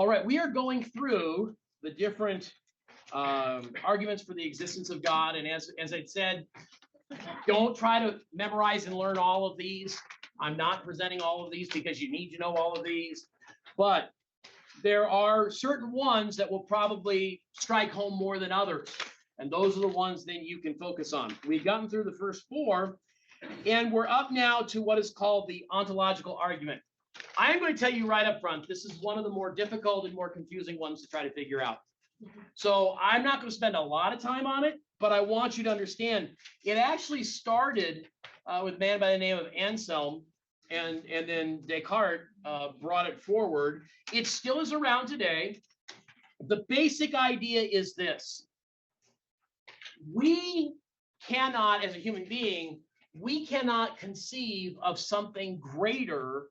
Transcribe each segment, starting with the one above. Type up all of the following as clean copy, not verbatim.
All right, we are going through the different arguments for the existence of God. And as I said, don't try to memorize and learn all of these. I'm not presenting all of these because you need to know all of these. But there are certain ones that will probably strike home more than others. And those are the ones then you can focus on. We've gotten through the first four, and we're up now to what is called the ontological argument. I'm going to tell you right up front, this is one of the more difficult and more confusing ones to try to figure out. So I'm not going to spend a lot of time on it, but I want you to understand it actually started with a man by the name of Anselm, and then Descartes brought it forward. It still is around today. The basic idea is this. We cannot, as a human being, we cannot conceive of something greater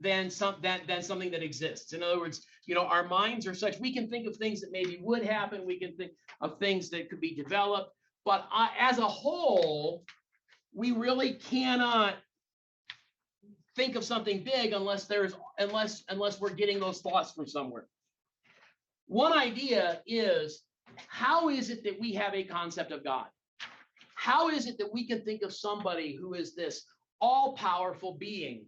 than something that exists. In other words, our minds are such, we can think of things that maybe would happen. We can think of things that could be developed. But as a whole, we really cannot think of something big unless we're getting those thoughts from somewhere. One idea is, how is it that we have a concept of God? How is it that we can think of somebody who is this all-powerful being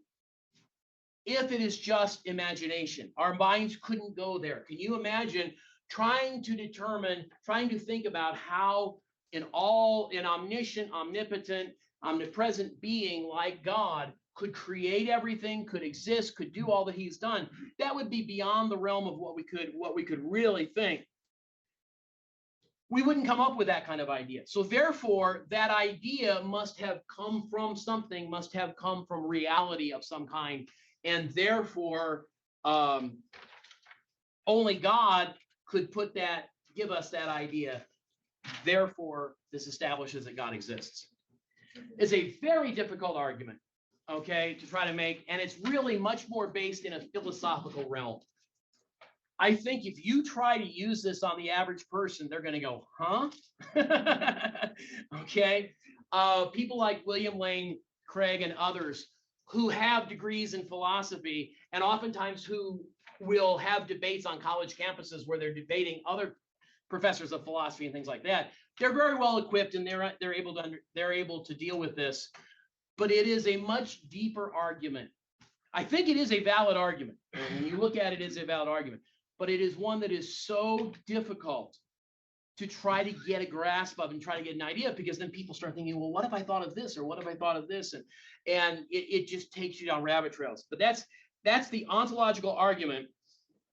if it is just imagination? Our minds couldn't go there. Can you imagine trying to think about how an omniscient, omnipotent, omnipresent being like God could create everything, could exist, could do all that he's done? That would be beyond the realm of what we could really think. We wouldn't come up with that kind of idea. So therefore, that idea must have come from something, must have come from reality of some kind. And therefore, only God could give us that idea. Therefore, this establishes that God exists. It's a very difficult argument, okay, to try to make, and it's really much more based in a philosophical realm. I think if you try to use this on the average person, they're going to go, huh? Okay. People like William Lane Craig and others who have degrees in philosophy, and oftentimes who will have debates on college campuses where they're debating other professors of philosophy and things like that. They're very well equipped, and they're able to deal with this. But it is a much deeper argument. I think it is a valid argument. When you look at it, it's a valid argument. But it is one that is so difficult to try to get a grasp of and try to get an idea, because then people start thinking, well, what if I thought of this, or what if I thought of this? And it just takes you down rabbit trails. But that's the ontological argument.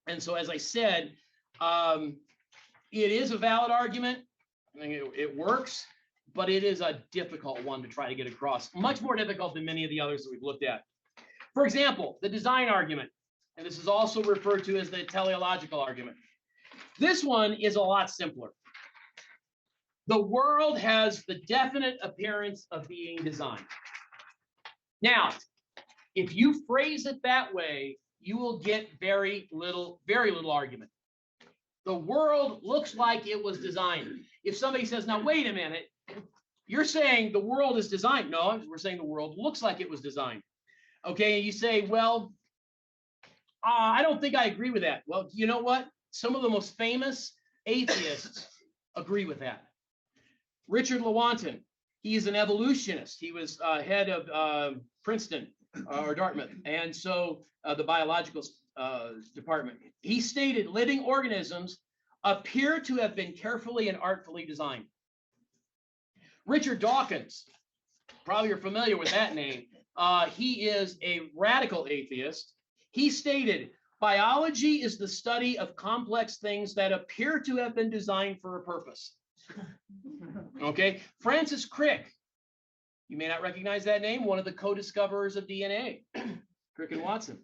And so, as I said, it is a valid argument. I think it works, but it is a difficult one to try to get across. Much more difficult than many of the others that we've looked at. For example, the design argument. And this is also referred to as the teleological argument. This one is a lot simpler. The world has the definite appearance of being designed. Now, if you phrase it that way, you will get very little argument. The world looks like it was designed. If somebody says, now, wait a minute, you're saying the world is designed. No, we're saying the world looks like it was designed. Okay, and you say, well, I don't think I agree with that. Well, you know what? Some of the most famous atheists agree with that. Richard Lewontin, he is an evolutionist. He was head of Princeton or Dartmouth, and so the biological department. He stated, living organisms appear to have been carefully and artfully designed. Richard Dawkins, probably you're familiar with that name. He is a radical atheist. He stated, biology is the study of complex things that appear to have been designed for a purpose. Okay. Francis Crick, you may not recognize that name, one of the co-discoverers of DNA, Crick and Watson.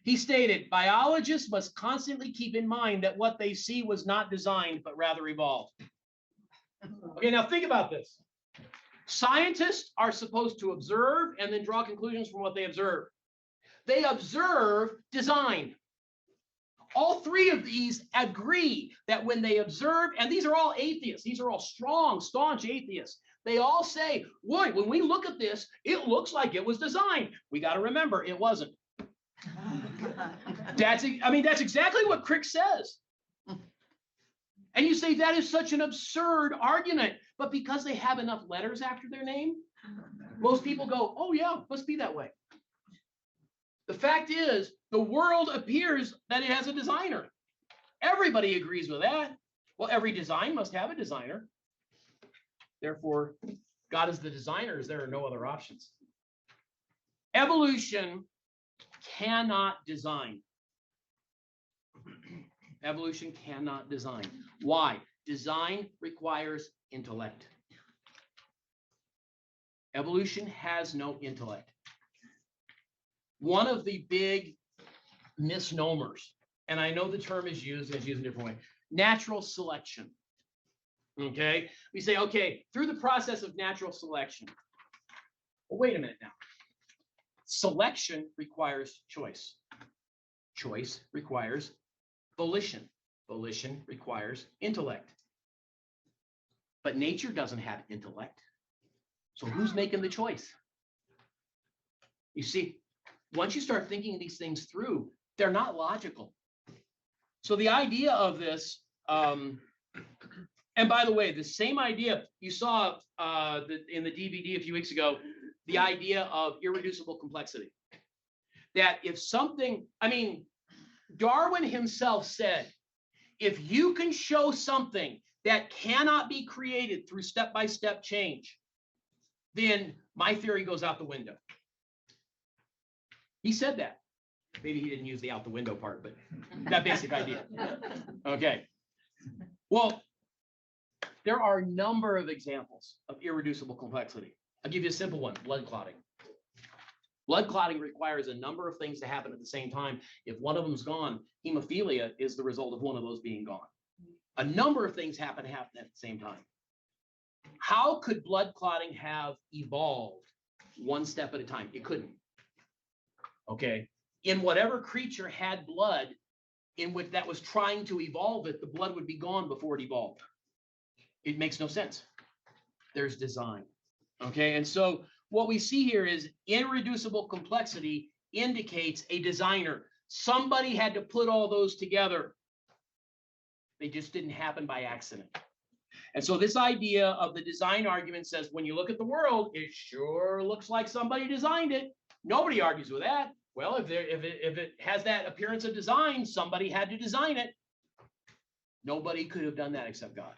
He stated, biologists must constantly keep in mind that what they see was not designed, but rather evolved. Okay, now think about this. Scientists are supposed to observe and then draw conclusions from what they observe. They observe design. All three of these agree that when they observe, and these are all atheists, these are all strong, staunch atheists. They all say, boy, when we look at this, it looks like it was designed. We got to remember, it wasn't. That's exactly what Crick says. And you say that is such an absurd argument, but because they have enough letters after their name, most people go, oh yeah, must be that way. The fact is, the world appears that it has a designer. Everybody agrees with that. Well, every design must have a designer. Therefore, God is the designer, as there are no other options. Evolution cannot design. Evolution cannot design. Why? Design requires intellect. Evolution has no intellect. One of the big misnomers, and I know the term is used, and it's used in a different way, natural selection. Okay? We say, okay, through the process of natural selection. Well, wait a minute now. Selection requires choice. Choice requires volition. Volition requires intellect. But nature doesn't have intellect. So who's making the choice? You see, once you start thinking these things through, they're not logical. So the idea of this, and by the way, the same idea you saw in the DVD a few weeks ago, the idea of irreducible complexity. That if something, Darwin himself said, if you can show something that cannot be created through step-by-step change, then my theory goes out the window. He said that. Maybe he didn't use the out the window part, but that basic idea. Okay. Well, there are a number of examples of irreducible complexity. I'll give you a simple one, blood clotting. Blood clotting requires a number of things to happen at the same time. If one of them's gone, hemophilia is the result of one of those being gone. A number of things happen at the same time. How could blood clotting have evolved one step at a time? It couldn't. Okay. In whatever creature had blood in which that was trying to evolve it, the blood would be gone before it evolved. It makes no sense. There's design. Okay. And so what we see here is irreducible complexity indicates a designer. Somebody had to put all those together. They just didn't happen by accident. And so this idea of the design argument says, when you look at the world, it sure looks like somebody designed it. Nobody argues with that. Well, if it has that appearance of design, somebody had to design it. Nobody could have done that except God.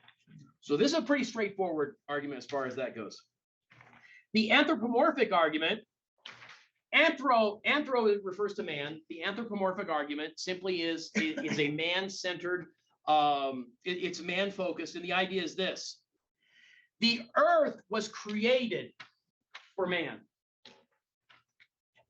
So this is a pretty straightforward argument as far as that goes. The anthropomorphic argument, anthro refers to man. The anthropomorphic argument simply is a man-centered, it's man-focused, and the idea is this. The earth was created for man.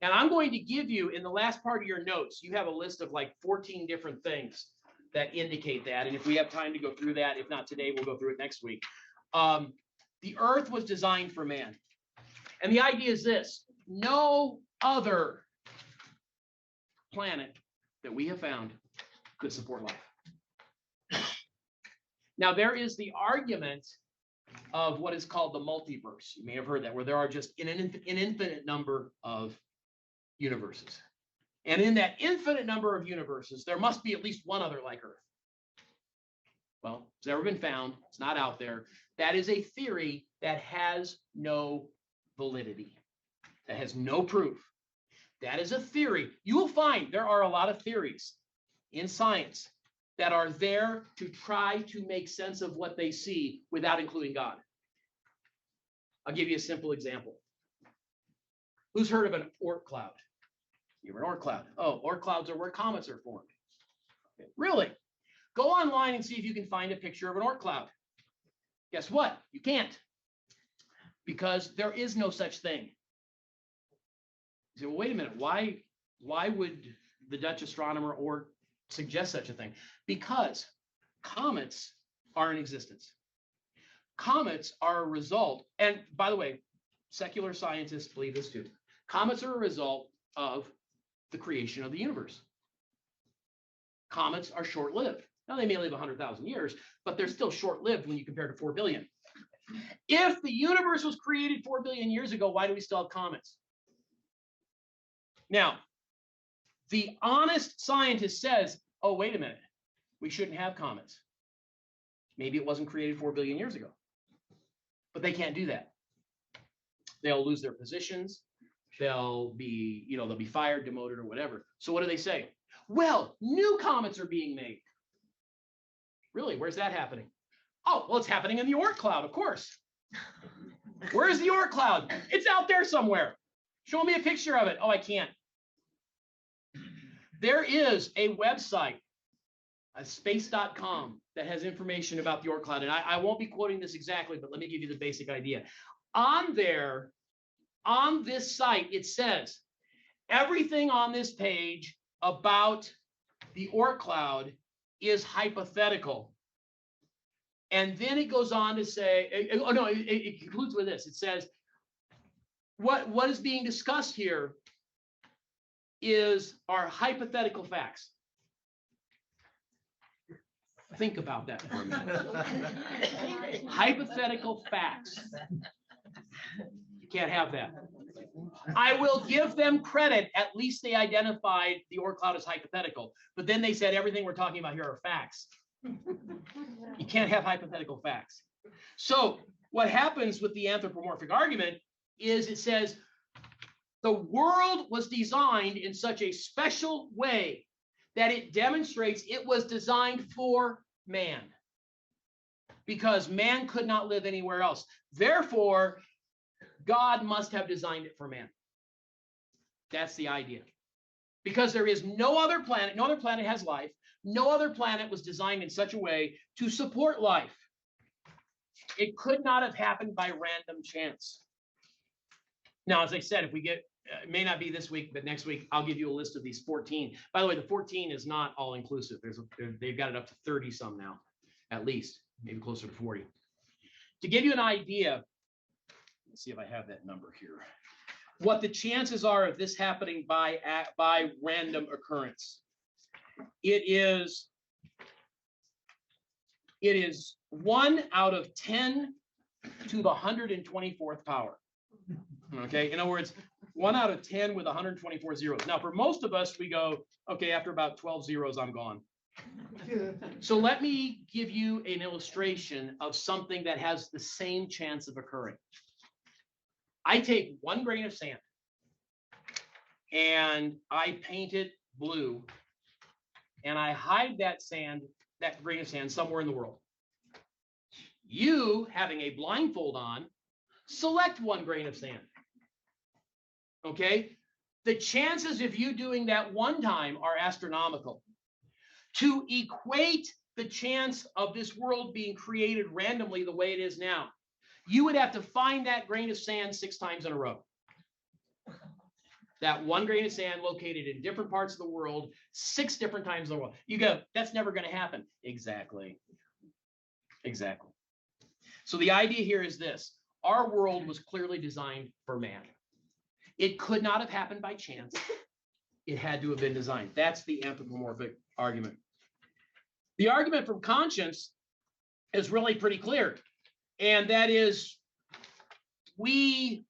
And I'm going to give you, in the last part of your notes, you have a list of like 14 different things that indicate that. And if we have time to go through that, if not today, we'll go through it next week. The earth was designed for man. And the idea is this: no other planet that we have found could support life. Now, there is the argument of what is called the multiverse. You may have heard that, where there are just an infinite number of universes. And in that infinite number of universes, there must be at least one other like Earth. Well, it's never been found. It's not out there. That is a theory that has no validity, that has no proof. That is a theory. You will find there are a lot of theories in science that are there to try to make sense of what they see without including God. I'll give you a simple example. Who's heard of an Oort cloud? You're an Oort cloud. Oh, Oort clouds are where comets are formed. Okay. Really? Go online and see if you can find a picture of an Oort cloud. Guess what? You can't. Because there is no such thing. You say, well, wait a minute. Why would the Dutch astronomer Oort suggest such a thing? Because comets are in existence. Comets are a result, and by the way, secular scientists believe this too. Comets are a result of the creation of the universe. Comets are short-lived. Now, they may live 100,000 years, but they're still short-lived when you compare to 4 billion. If the universe was created 4 billion years ago, why do we still have comets? Now, The honest scientist says, oh, wait a minute, we shouldn't have comets. Maybe it wasn't created 4 billion years ago. But they can't do that. They'll lose their positions. They'll be, they'll be fired, demoted, or whatever. So what do they say? Well, new comets are being made. Really? Where's that happening? Oh, well, it's happening in the Oort cloud, of course. Where's the Oort cloud? It's out there somewhere. Show me a picture of it. Oh, I can't. There is a website, space.com, that has information about the Oort cloud. And I won't be quoting this exactly, but let me give you the basic idea. On there, on this site, it says everything on this page about the Oort cloud is hypothetical. And then it goes on to say, it concludes with this. It says, what is being discussed here are hypothetical facts. Think about that for a minute. Hypothetical facts. You can't have that. I will give them credit. At least they identified the Oort cloud as hypothetical. But then they said everything we're talking about here are facts. You can't have hypothetical facts. So what happens with the anthropomorphic argument is it says the world was designed in such a special way that it demonstrates it was designed for man, because man could not live anywhere else. Therefore, God must have designed it for man. That's the idea. Because there is no other planet has life. No other planet was designed in such a way to support life. It could not have happened by random chance. Now, as I said, if we get, it may not be this week, but next week, I'll give you a list of these 14. By the way, the 14 is not all inclusive. They've got it up to 30 some now, at least, maybe closer to 40. To give you an idea, let's see if I have that number here. What the chances are of this happening by random occurrence. It is 1 out of 10 to the 124th power. Okay, in other words, 1 out of 10 with 124 zeros. Now, for most of us, we go, okay, after about 12 zeros, I'm gone. So let me give you an illustration of something that has the same chance of occurring. I take 1 grain of sand and I paint it blue, and I hide that grain of sand somewhere in the world. You, having a blindfold on, select 1 grain of sand. Okay? The chances of you doing that one time are astronomical. To equate the chance of this world being created randomly the way it is now, you would have to find that grain of sand 6 times in a row. That 1 grain of sand located in different parts of the world, 6 different times in the world. You go, that's never going to happen. Exactly. Exactly. So the idea here is this. Our world was clearly designed for man. It could not have happened by chance. It had to have been designed. That's the anthropomorphic argument. The argument from conscience is really pretty clear. And that is, we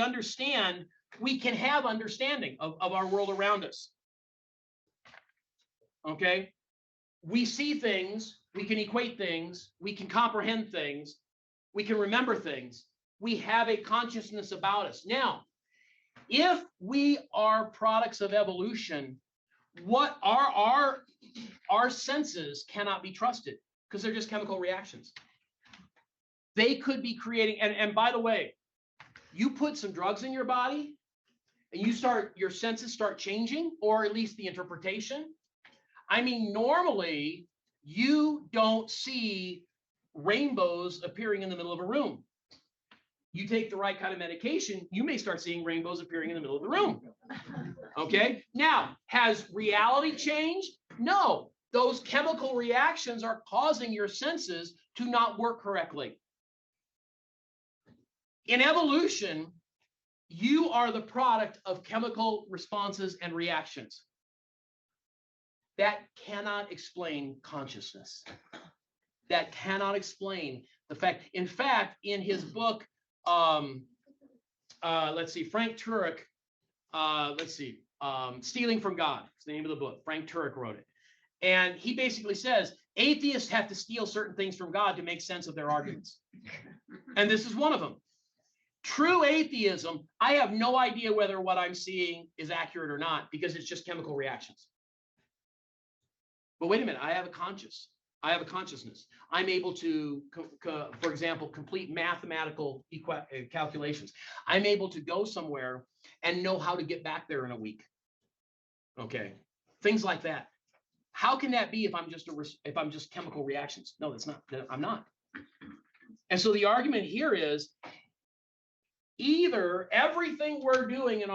understand, we can have understanding of our world around us. Okay? We see things, we can equate things, we can comprehend things, we can remember things. We have a consciousness about us. Now, if we are products of evolution, what are our senses cannot be trusted because they're just chemical reactions. They could be creating, and by the way, you put some drugs in your body and your senses start changing, or at least the interpretation. I mean, normally you don't see rainbows appearing in the middle of a room. You take the right kind of medication, you may start seeing rainbows appearing in the middle of the room. Okay? Now, has reality changed? No. Those chemical reactions are causing your senses to not work correctly. In evolution, you are the product of chemical responses and reactions. That cannot explain consciousness. That cannot explain the fact. In fact, in his book, let's see, Frank Turek let's see, Stealing from God. It's the name of the book. Frank Turek wrote it. And he basically says atheists have to steal certain things from God to make sense of their arguments. And this is one of them. True atheism, I have no idea whether what I'm seeing is accurate or not because it's just chemical reactions. But wait a minute, I have a consciousness. I'm able to, for example, complete mathematical calculations. I'm able to go somewhere and know how to get back there in a week. Okay, things like that. How can that be if I'm just chemical reactions? No, that's not. I'm not. And so the argument here is either everything we're doing in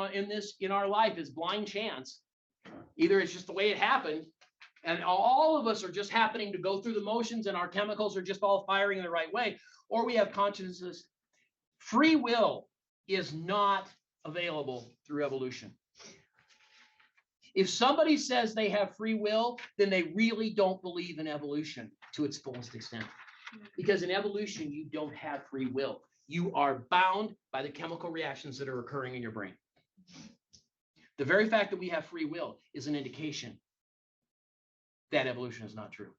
our life is blind chance. Either it's just the way it happened, and all of us are just happening to go through the motions, and our chemicals are just all firing in the right way, or we have consciousness. Free will is not available through evolution. If somebody says they have free will, then they really don't believe in evolution to its fullest extent. Because in evolution, you don't have free will. You are bound by the chemical reactions that are occurring in your brain. The very fact that we have free will is an indication that evolution is not true.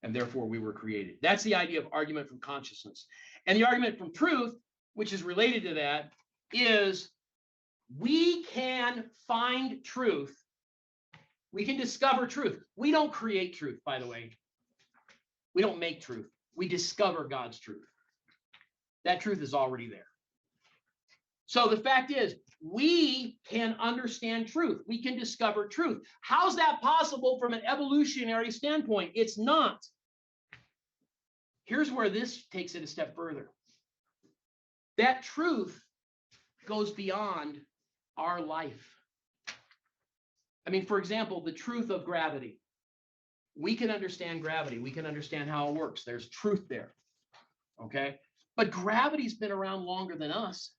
And therefore, we were created. That's the idea of argument from consciousness. And the argument from truth, which is related to that, is we can find truth. We can discover truth. We don't create truth, by the way. We don't make truth. We discover God's truth. That truth is already there. So the fact is, we can understand truth. We can discover truth. How's that possible from an evolutionary standpoint? It's not. Here's where this takes it a step further. That truth goes beyond our life. I mean, for example, the truth of gravity. We can understand gravity. We can understand how it works. There's truth there. Okay? But gravity's been around longer than us.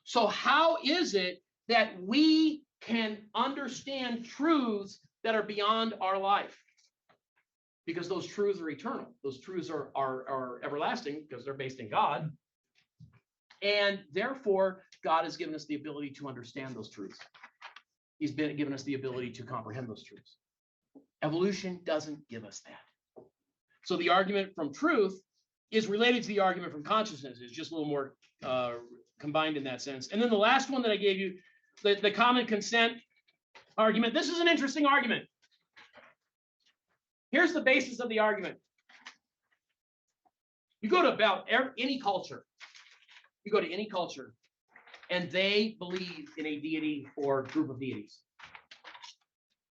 So how is it that we can understand truths that are beyond our life? Because those truths are eternal. Those truths are everlasting because they're based in God. And therefore, God has given us the ability to understand those truths. He's given us the ability to comprehend those truths. Evolution doesn't give us that. So the argument from truth is related to the argument from consciousness. It's just a little more combined in that sense. And then the last one that I gave you, the common consent argument. This is an interesting argument. Here's the basis of the argument. You go to about any culture. You go to any culture, and they believe in a deity or group of deities.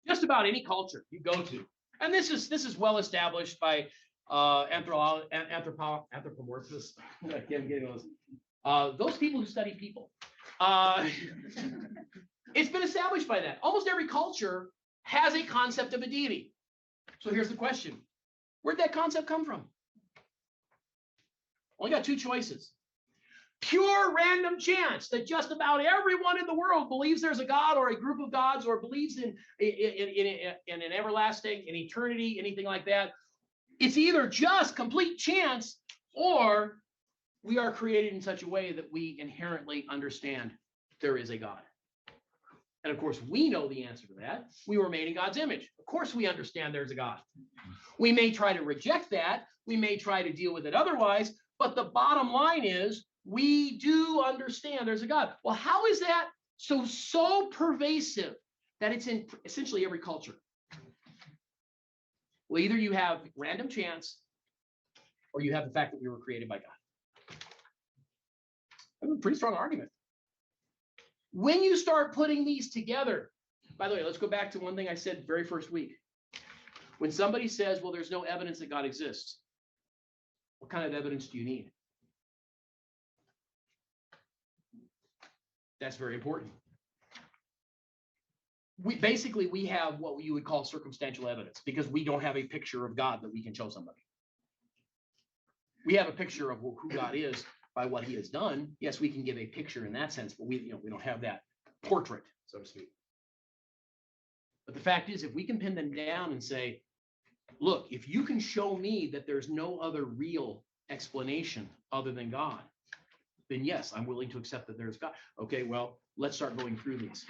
Just about any culture you go to, and this is well established by anthropomorphists. Those people who study people. It's been established by that. Almost every culture has a concept of a deity. So here's the question: where'd that concept come from? Only got two choices. Pure random chance that just about everyone in the world believes there's a God or a group of gods or believes in an everlasting, in eternity, anything like that. It's either just complete chance or we are created in such a way that we inherently understand there is a God. And of course, we know the answer to that. We were made in God's image. Of course, we understand there's a God. We may try to reject that. We may try to deal with it otherwise. But the bottom line is, we do understand there's a God. Well, how is that so pervasive that it's in essentially every culture? Well, either you have random chance or you have the fact that we were created by God. That's a pretty strong argument. When you start putting these together, by the way, let's go back to one thing I said very first week. When somebody says, well, there's no evidence that God exists, what kind of evidence do you need? That's very important. We have what you would call circumstantial evidence because we don't have a picture of God that we can show somebody. We have a picture of who God is by what he has done. Yes, we can give a picture in that sense, but we don't have that portrait, so to speak. But the fact is, if we can pin them down and say, look, if you can show me that there's no other real explanation other than God, then yes, I'm willing to accept that there's God. Okay, well, let's start going through these.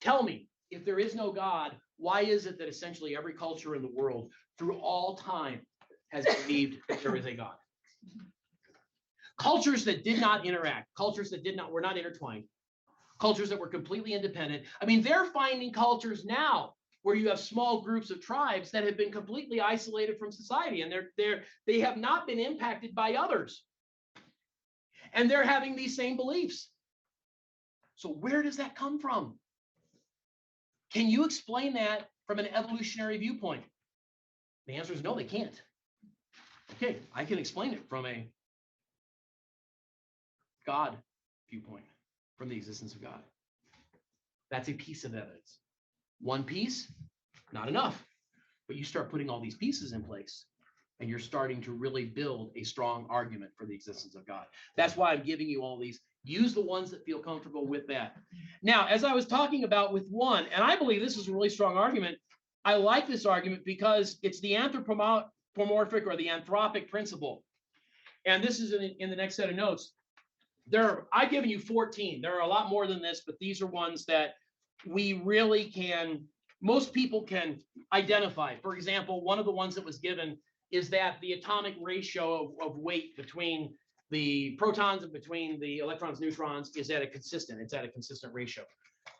Tell me, if there is no God, why is it that essentially every culture in the world through all time has believed that there is a God? Cultures that did not interact, cultures that were not intertwined, cultures that were completely independent. I mean, they're finding cultures now where you have small groups of tribes that have been completely isolated from society, and they have not been impacted by others. And they're having these same beliefs. So where does that come from? Can you explain that from an evolutionary viewpoint? The answer is no, they can't. Okay, I can explain it from a God viewpoint, from the existence of God. That's a piece of evidence. One piece, not enough. But you start putting all these pieces in place, and you're starting to really build a strong argument for the existence of God. That's why I'm giving you all these. Use the ones that feel comfortable with that. Now, as I was talking about with one, and I believe this is a really strong argument, I like this argument because it's the anthropomorphic or the anthropic principle. And this is in the next set of notes. I've given you 14. There are a lot more than this, but these are ones that we really most people can identify. For example, one of the ones that was given is that the atomic ratio of weight between the protons and between the electrons, neutrons is at a consistent ratio.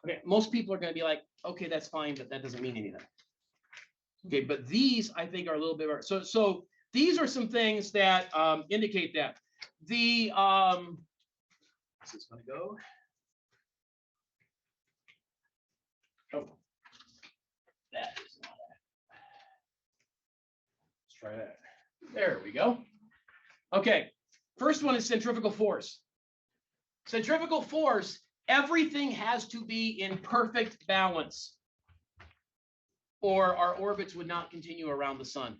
Okay, most people are going to be like, okay, that's fine, but that doesn't mean anything. Okay, but these I think are a little bit more. So these are some things that indicate that. This is going to go. Oh, that is not that. Let's try that. There we go. Okay, first one is centrifugal force. Centrifugal force, everything has to be in perfect balance, or our orbits would not continue around the sun.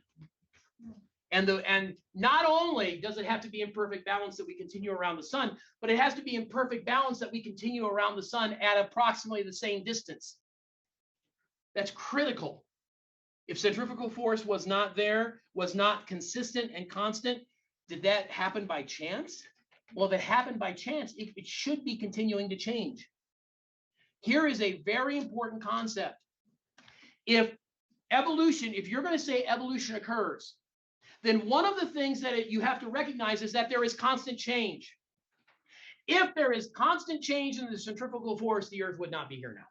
And not only does it have to be in perfect balance that we continue around the sun, but it has to be in perfect balance that we continue around the sun at approximately the same distance. That's critical. If centrifugal force was not there, was not consistent and constant, did that happen by chance? Well, if it happened by chance, it should be continuing to change. Here is a very important concept. If you're going to say evolution occurs, then one of the things that you have to recognize is that there is constant change. If there is constant change in the centrifugal force, the Earth would not be here now.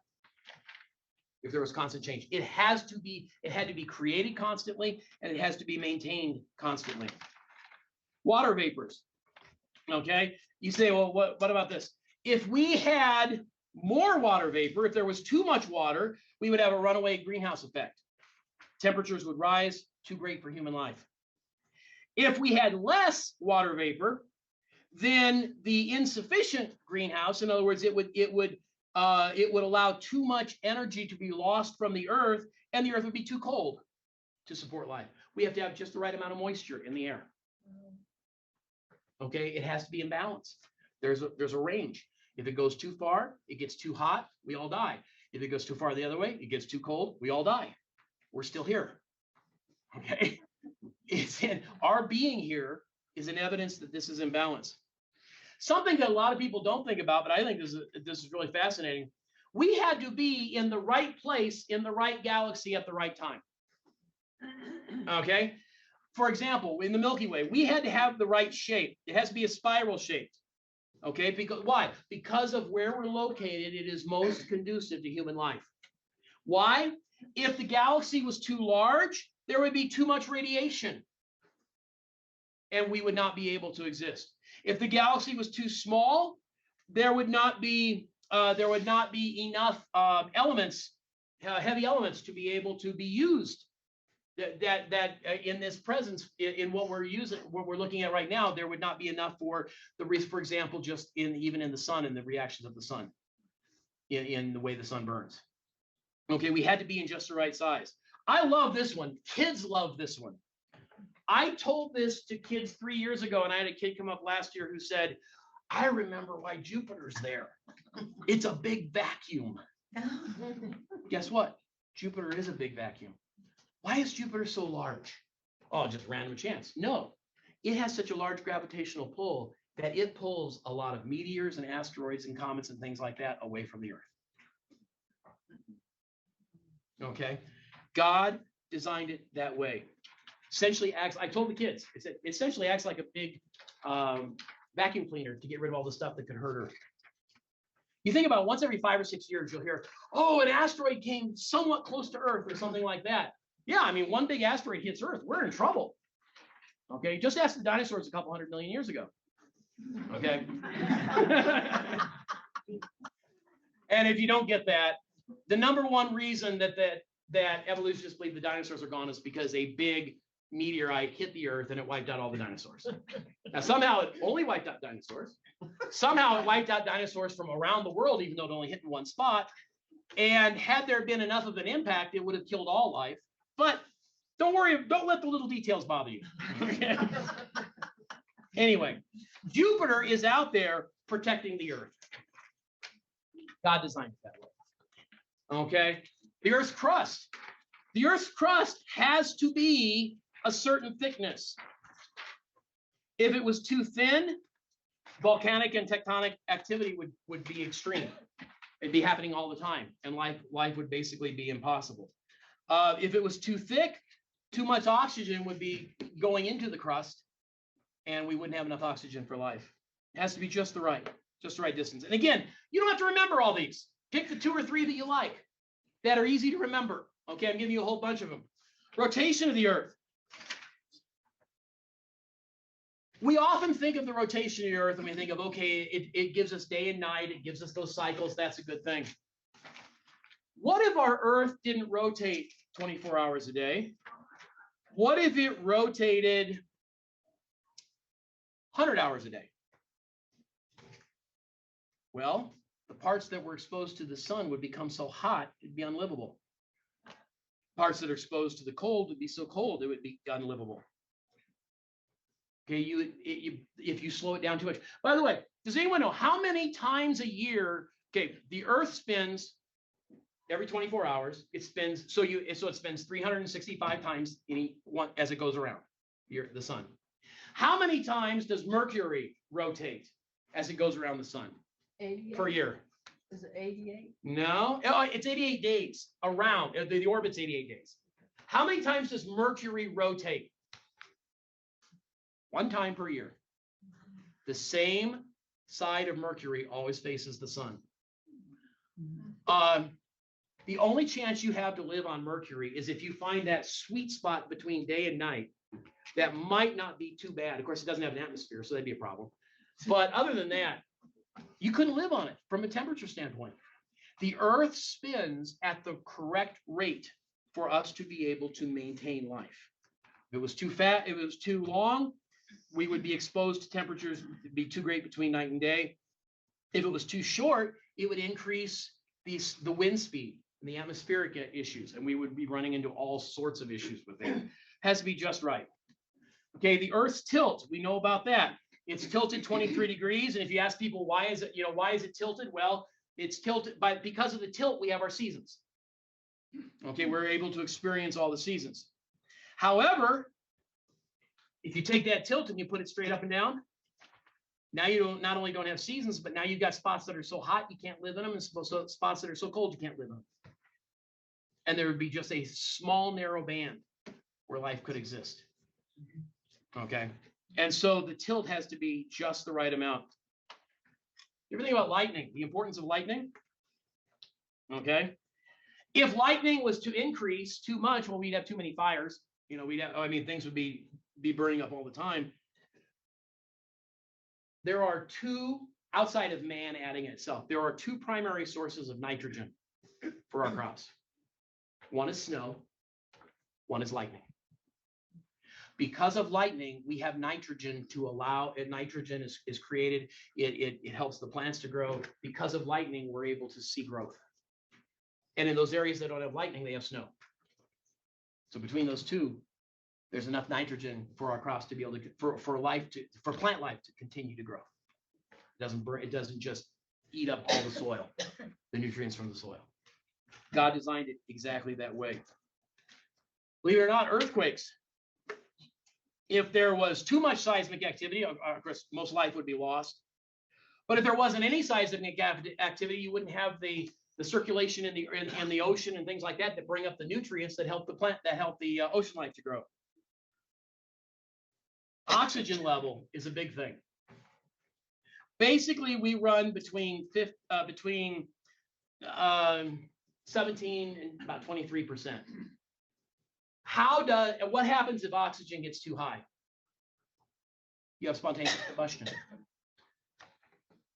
If there was constant change, it had to be created constantly, and it has to be maintained constantly. Water vapors. Okay, you say, well, what about this? If we had more water vapor, if there was too much water, we would have a runaway greenhouse effect. Temperatures would rise, too great for human life. If we had less water vapor, then the insufficient greenhouse, in other words, it would allow too much energy to be lost from the Earth, and the Earth would be too cold to support life. We have to have just the right amount of moisture in the air. Okay, it has to be in balance. There's a range. If it goes too far, it gets too hot, we all die. If it goes too far the other way, it gets too cold, we all die. We're still here. Okay, our being here is an evidence that this is in balance. Something that a lot of people don't think about, but I think this is really fascinating. We had to be in the right place in the right galaxy at the right time. Okay. For example, in the Milky Way, we had to have the right shape. It has to be a spiral shape. Okay. Because why? Because of where we're located, it is most conducive to human life. Why? If the galaxy was too large, there would be too much radiation, and we would not be able to exist. If the galaxy was too small, there would not be enough elements, heavy elements, to be able to be used. That in this presence, in what we're looking at right now, there would not be enough for example, just even in the sun and the reactions of the sun, in the way the sun burns. Okay, we had to be in just the right size. I love this one. Kids love this one. I told this to kids 3 years ago, and I had a kid come up last year who said, I remember why Jupiter's there. It's a big vacuum. Guess what? Jupiter is a big vacuum. Why is Jupiter so large? Oh, just random chance. No, it has such a large gravitational pull. that it pulls a lot of meteors and asteroids and comets and things like that away from the Earth. Okay? God designed it that way. Essentially acts, I told the kids, it essentially acts like a big vacuum cleaner to get rid of all the stuff that could hurt Earth. You think about it, once every 5 or 6 years, you'll hear, oh, an asteroid came somewhat close to Earth or something like that. Yeah, I mean, one big asteroid hits Earth, we're in trouble. Okay, just ask the dinosaurs a couple 100 million years ago. Okay. And if you don't get that, the number one reason that evolutionists believe the dinosaurs are gone is because a big meteorite hit the Earth and it wiped out all the dinosaurs. Now, somehow it only wiped out dinosaurs. Somehow it wiped out dinosaurs from around the world, even though it only hit in one spot. And had there been enough of an impact, it would have killed all life. But don't worry, don't let the little details bother you. Okay? Anyway, Jupiter is out there protecting the Earth. God designed it that way. Okay? The Earth's crust. The Earth's crust has to be a certain thickness. If it was too thin, volcanic and tectonic activity would be extreme. It'd be happening all the time, and life would basically be impossible. If it was too thick, too much oxygen would be going into the crust, and we wouldn't have enough oxygen for life. It has to be just the right distance. And again, you don't have to remember all these. Pick the 2 or 3 that you like, that are easy to remember. Okay, I'm giving you a whole bunch of them. Rotation of the Earth. We often think of the rotation of the Earth and we think of, okay, it gives us day and night. It gives us those cycles. That's a good thing. What if our Earth didn't rotate 24 hours a day? What if it rotated 100 hours a day? Well, the parts that were exposed to the sun would become so hot, it'd be unlivable. Parts that are exposed to the cold would be so cold, it would be unlivable. Okay, if you slow it down too much. By the way, does anyone know how many times a year? Okay, the Earth spins every 24 hours. It spins so it spins 365 times as it goes around the sun. How many times does Mercury rotate as it goes around the sun 88. Per year? Is it 88? No, it's 88 days around. The orbit's 88 days. How many times does Mercury rotate? 1 time per year. The same side of Mercury always faces the sun. The only chance you have to live on Mercury is if you find that sweet spot between day and night that might not be too bad. Of course, it doesn't have an atmosphere, so that'd be a problem. But other than that, you couldn't live on it from a temperature standpoint. The Earth spins at the correct rate for us to be able to maintain life. If it was too fat, if it was too long, we would be exposed to temperatures that would be too great between night and day. If it was too short, it would increase the wind speed and the atmospheric issues, and we would be running into all sorts of issues with it. It has to be just right. Okay, the Earth's tilt, we know about that. It's tilted 23 degrees, and if you ask people why is it tilted? Well, it's tilted because of the tilt, we have our seasons. Okay, we're able to experience all the seasons. However, if you take that tilt and you put it straight up and down, now you not only don't have seasons, but now you've got spots that are so hot you can't live in them, and spots that are so cold you can't live in them. And there would be just a small, narrow band where life could exist. Okay, and so the tilt has to be just the right amount. You ever think about lightning? The importance of lightning? Okay, if lightning was to increase too much, well, we'd have too many fires. Things would be burning up all the time. There are two, outside of man adding it itself, there are 2 primary sources of nitrogen for our crops. One is snow, one is lightning. Because of lightning, we have nitrogen to allow, and nitrogen is created. It helps the plants to grow. Because of lightning, we're able to see growth. And in those areas that don't have lightning, they have snow. So between those two, there's enough nitrogen for our crops to be able to, for plant life to continue to grow. It doesn't just eat up all the soil, the nutrients from the soil. God designed it exactly that way. Believe it or not, earthquakes. If there was too much seismic activity, of course, most life would be lost. But if there wasn't any seismic activity, you wouldn't have the circulation in the ocean and things like that that bring up the nutrients that help the plant, that help the ocean life to grow. Oxygen level is a big thing. Basically, we run between 17 and about 23%. What happens if oxygen gets too high? You have spontaneous combustion.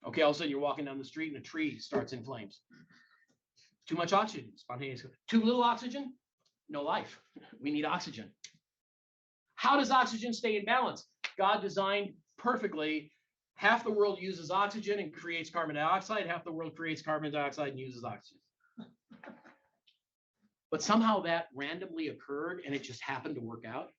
Okay, all of a sudden you're walking down the street and a tree starts in flames. Too much oxygen, spontaneous. Too little oxygen, no life. We need oxygen. How does oxygen stay in balance? God designed perfectly. Half the world uses oxygen and creates carbon dioxide. Half the world creates carbon dioxide and uses oxygen. But somehow that randomly occurred and it just happened to work out.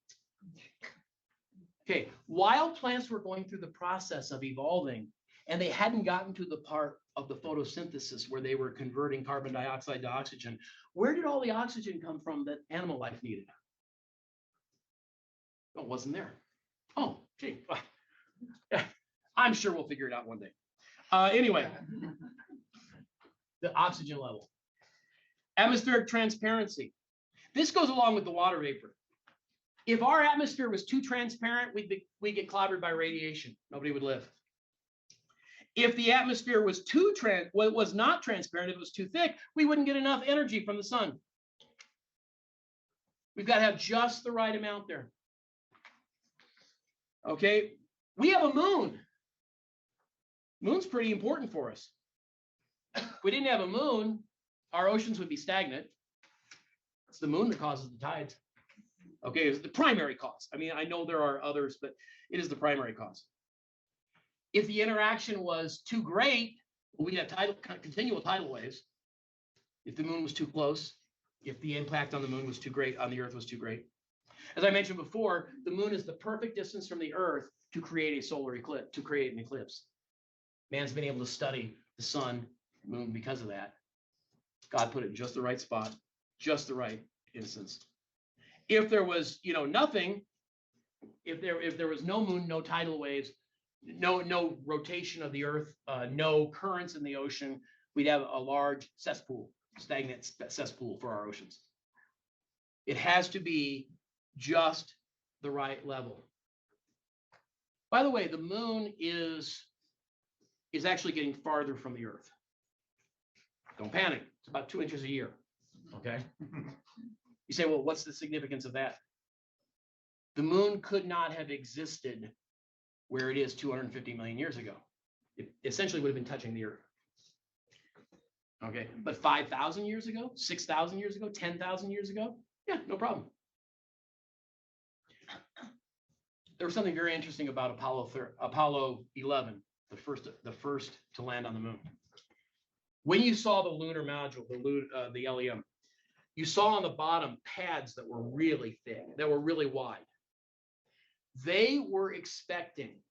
Okay, while plants were going through the process of evolving and they hadn't gotten to the part of the photosynthesis where they were converting carbon dioxide to oxygen, where did all the oxygen come from that animal life needed? Well, it wasn't there. Oh, gee. I'm sure we'll figure it out one day. Anyway, the oxygen level. Atmospheric transparency. This goes along with the water vapor. If our atmosphere was too transparent, we'd get clobbered by radiation. Nobody would live. If the atmosphere was was not transparent, if it was too thick, we wouldn't get enough energy from the sun. We've got to have just the right amount there. Okay, we have a moon. Moon's pretty important for us. If we didn't have a moon, our oceans would be stagnant. It's the moon that causes the tides. Okay, it's the primary cause. I mean, I know there are others, but it is the primary cause. If the interaction was too great, we'd have continual tidal waves. If the moon was too close, if the impact on the moon was too great, on the Earth was too great. As I mentioned before, the moon is the perfect distance from the Earth to create a solar eclipse, to create an eclipse. Man's been able to study the sun, moon because of that. God put it in just the right spot, just the right instance. If there was, nothing, if there was no moon, no tidal waves, no rotation of the Earth, no currents in the ocean, we'd have a large cesspool, stagnant cesspool for our oceans. It has to be just the right level. By the way, the moon is actually getting farther from the Earth. Don't panic. It's about 2 inches a year. Okay. You say, well, what's the significance of that? The moon could not have existed where it is 250 million years ago. It essentially would have been touching the Earth. Okay. But 5,000 years ago, 6,000 years ago, 10,000 years ago, yeah, no problem. There was something very interesting about Apollo 11, the first to land on the moon. When you saw the lunar module, the LEM, you saw on the bottom pads that were really thick, that were really wide. They were expecting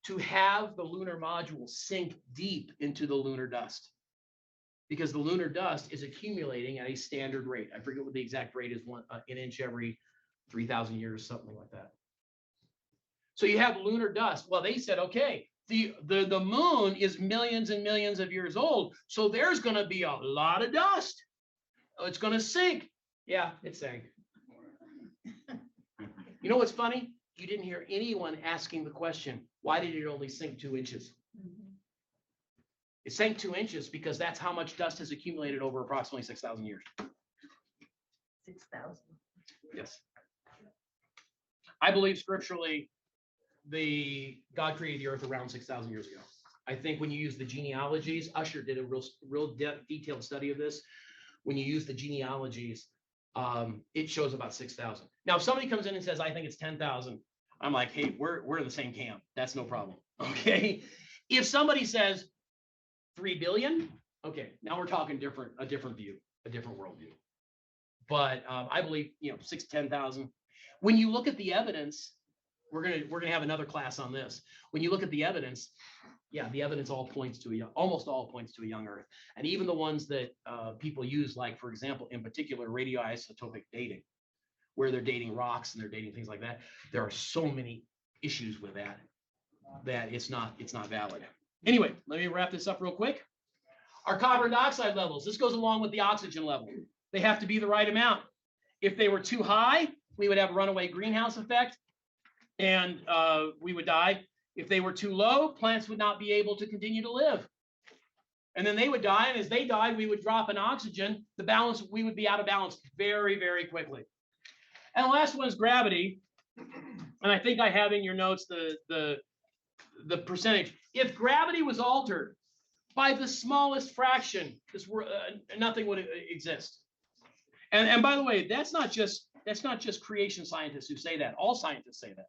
to have the lunar module sink deep into the lunar dust because the lunar dust is accumulating at a standard rate. I forget what the exact rate is, an inch every 3,000 years, something like that. So you have lunar dust. Well, they said, okay, the moon is millions and millions of years old, so there's going to be a lot of dust. It's going to sink. Yeah, it sank. You know what's funny? You didn't hear anyone asking the question, why did it only sink 2 inches? It sank 2 inches because that's how much dust has accumulated over approximately 6,000 years. 6,000. Yes. I believe scripturally, God created the earth around 6,000 years ago. I think when you use the genealogies, Usher did a real detailed study of this. When you use the genealogies, it shows about 6,000. Now, if somebody comes in and says, I think it's 10,000, I'm like, hey, we're in the same camp. That's no problem. Okay. If somebody says 3 billion, okay, now we're talking a different view, a different worldview. But I believe, 6,000 to 10,000. When you look at the evidence, we're gonna have another class on this. When you look at the evidence, yeah, the evidence almost all points to a young Earth, and even the ones that people use, like for example, in particular, radioisotopic dating. where they're dating rocks and they're dating things like that. There are so many issues with that it's not valid. Anyway, let me wrap this up real quick. Our carbon dioxide levels, this goes along with the oxygen level. They have to be the right amount. If they were too high, we would have a runaway greenhouse effect and we would die. If they were too low, plants would not be able to continue to live. And then they would die. And as they died, we would drop in oxygen. The balance, we would be out of balance very, very quickly. And the last one is gravity. And I think I have in your notes the percentage. If gravity was altered by the smallest fraction, nothing would exist. And by the way, that's not just creation scientists who say that. All scientists say that.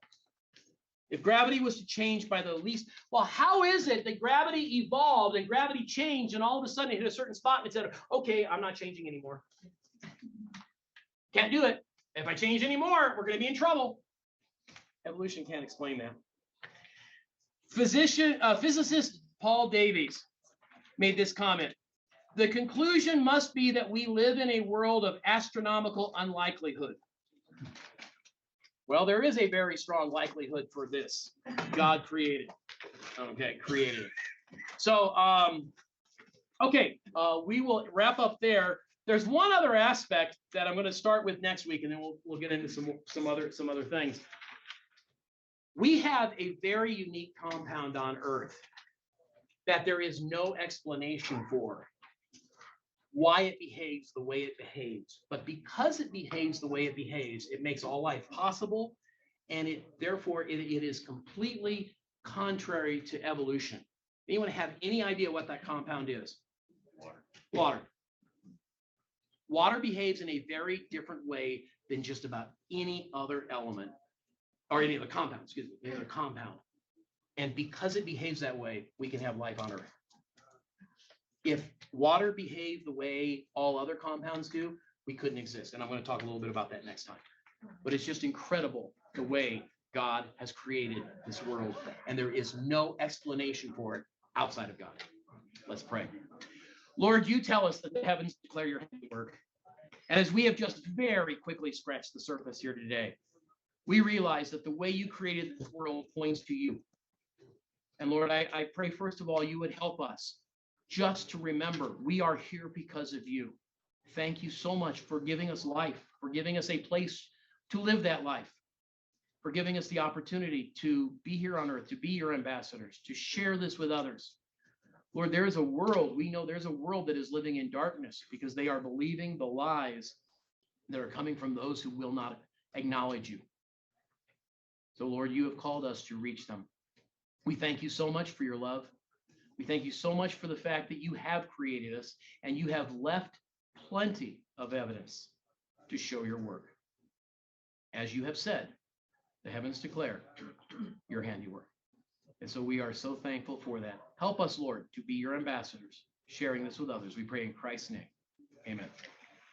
If gravity was to change by the least, well, how is it that gravity evolved and gravity changed and all of a sudden it hit a certain spot and it said, okay, I'm not changing anymore. Can't do it. If I change anymore, we're going to be in trouble. Evolution can't explain that. Physicist Paul Davies made this comment. The conclusion must be that we live in a world of astronomical unlikelihood. Well, there is a very strong likelihood for this. God created. Okay, created it. So, we will wrap up there. There's one other aspect that I'm going to start with next week, and then we'll get into some other things. We have a very unique compound on Earth that there is no explanation for why it behaves the way it behaves. But because it behaves the way it behaves, it makes all life possible, and therefore it is completely contrary to evolution. Anyone have any idea what that compound is? Water. Water behaves in a very different way than just about any other element, or any other compound, any other compound. And because it behaves that way, we can have life on Earth. If water behaved the way all other compounds do, we couldn't exist. And I'm going to talk a little bit about that next time. But it's just incredible the way God has created this world. And there is no explanation for it outside of God. Let's pray. Lord, you tell us that the heavens declare your handiwork. And as we have just very quickly scratched the surface here today, we realize that the way you created this world points to you. And Lord, I pray, first of all, you would help us just to remember we are here because of you. Thank you so much for giving us life, for giving us a place to live that life, for giving us the opportunity to be here on earth, to be your ambassadors, to share this with others. Lord, there is a world, we know there's a world that is living in darkness because they are believing the lies that are coming from those who will not acknowledge you. So, Lord, you have called us to reach them. We thank you so much for your love. We thank you so much for the fact that you have created us and you have left plenty of evidence to show your work. As you have said, the heavens declare your handiwork. And so we are so thankful for that. Help us, Lord, to be your ambassadors, sharing this with others. We pray in Christ's name. Amen.